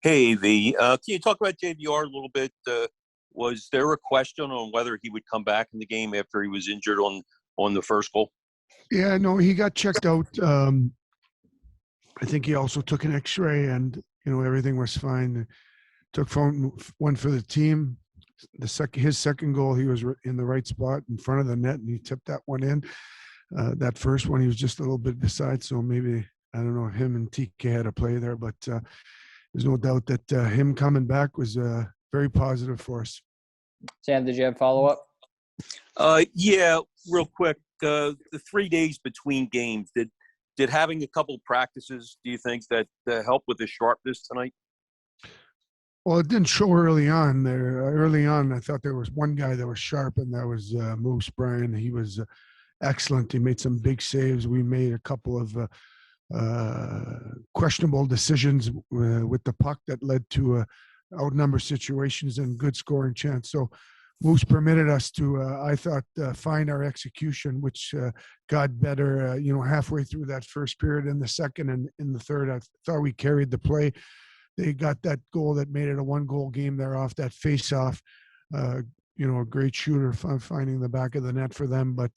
Hey, V. Can you talk about JVR a little bit? Was there a question on whether he would come back in the game after he was injured on the first goal? Yeah, no, he got checked out. I think he also took an X-ray, and everything was fine. Took one for the team. His second goal, he was in the right spot in front of the net, and he tipped that one in. That first one, he was just a little bit beside, so maybe I don't know. Him and TK had a play there, but there's no doubt that him coming back was very positive for us. Sam, did you have follow-up? Yeah, real quick. The 3 days between games, did having a couple practices, do you think that help with the sharpness tonight? Well, it didn't show early on. Early on, I thought there was one guy that was sharp, and that was Moose Bryan. He was excellent. He made some big saves. We made a couple of questionable decisions with the puck that led to outnumber situations and good scoring chance. So Moose permitted us to, I thought, find our execution, which got better, halfway through that first period. In the second and in the third, I thought we carried the play. They got that goal that made it a one-goal game there off that face-off. A great shooter finding the back of the net for them. But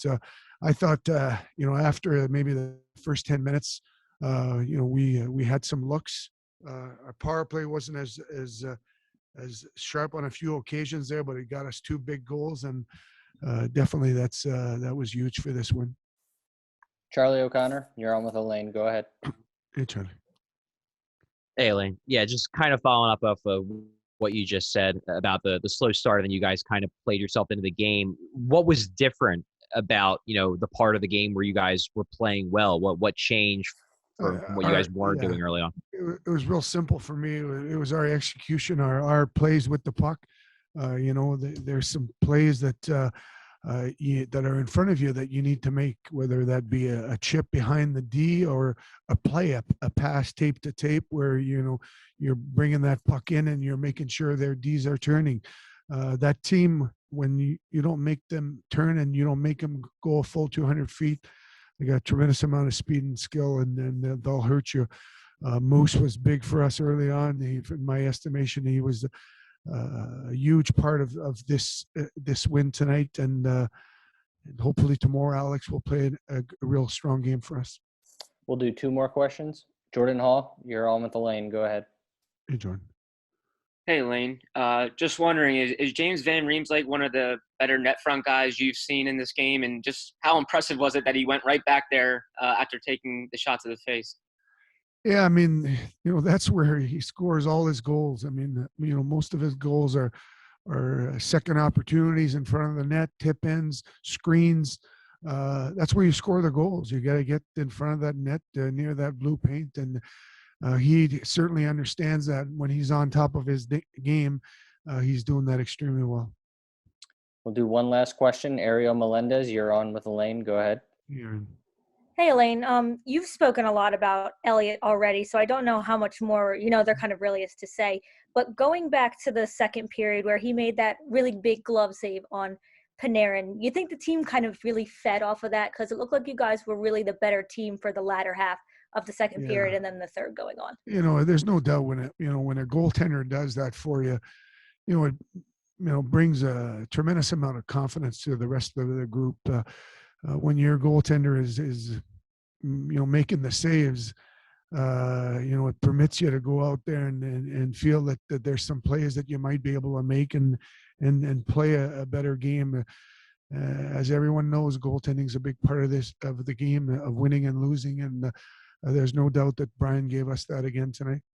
I thought, after maybe the first 10 minutes, we had some looks. Our power play wasn't as sharp on a few occasions there, but it got us 2 big goals, and definitely that was huge for this win. Charlie O'Connor, you're on with Elaine. Go ahead. Hey, Charlie. Hey, Elaine. Yeah, just kind of following up off of what you just said about the slow start, and then you guys kind of played yourself into the game. What was different about, the part of the game where you guys were playing well? What changed from what you guys weren't doing early on? It was real simple for me. It was our execution, our plays with the puck. There's some plays that that are in front of you that you need to make, whether that be a chip behind the D or a play, a pass tape to tape, where you're bringing that puck in and you're making sure their Ds are turning. That team, when you don't make them turn and you don't make them go a full 200 feet, they got a tremendous amount of speed and skill, and they'll hurt you. Moose was big for us early on. In my estimation, he was a huge part of this win tonight, and hopefully tomorrow Alex will play a real strong game for us. We'll do 2 more questions. Jordan Hall, you're on with Elaine. Go ahead. Hey, Jordan. Hey, Lane. Just wondering, is James Van Riemsdyk one of the better net front guys you've seen in this game? And just how impressive was it that he went right back there after taking the shot to the face? Yeah, I mean, that's where he scores all his goals. I mean, most of his goals are second opportunities in front of the net, tip-ins, screens. That's where you score the goals. You got to get in front of that net near that blue paint, and he certainly understands that. When he's on top of his game, he's doing that extremely well. We'll do one last question. Ariel Melendez, you're on with Elaine. Go ahead. Yeah. Hey, Elaine, you've spoken a lot about Elliott already, so I don't know how much more, there kind of really is to say. But going back to the second period where he made that really big glove save on Panarin, you think the team kind of really fed off of that? Because it looked like you guys were really the better team for the latter half of the second period and then the third going on. There's no doubt when a goaltender does that for you, it brings a tremendous amount of confidence to the rest of the group. When your goaltender is making the saves, it permits you to go out there and feel that there's some plays that you might be able to make and play a better game. As everyone knows, goaltending is a big part of the game of winning and losing, and there's no doubt that Brian gave us that again tonight.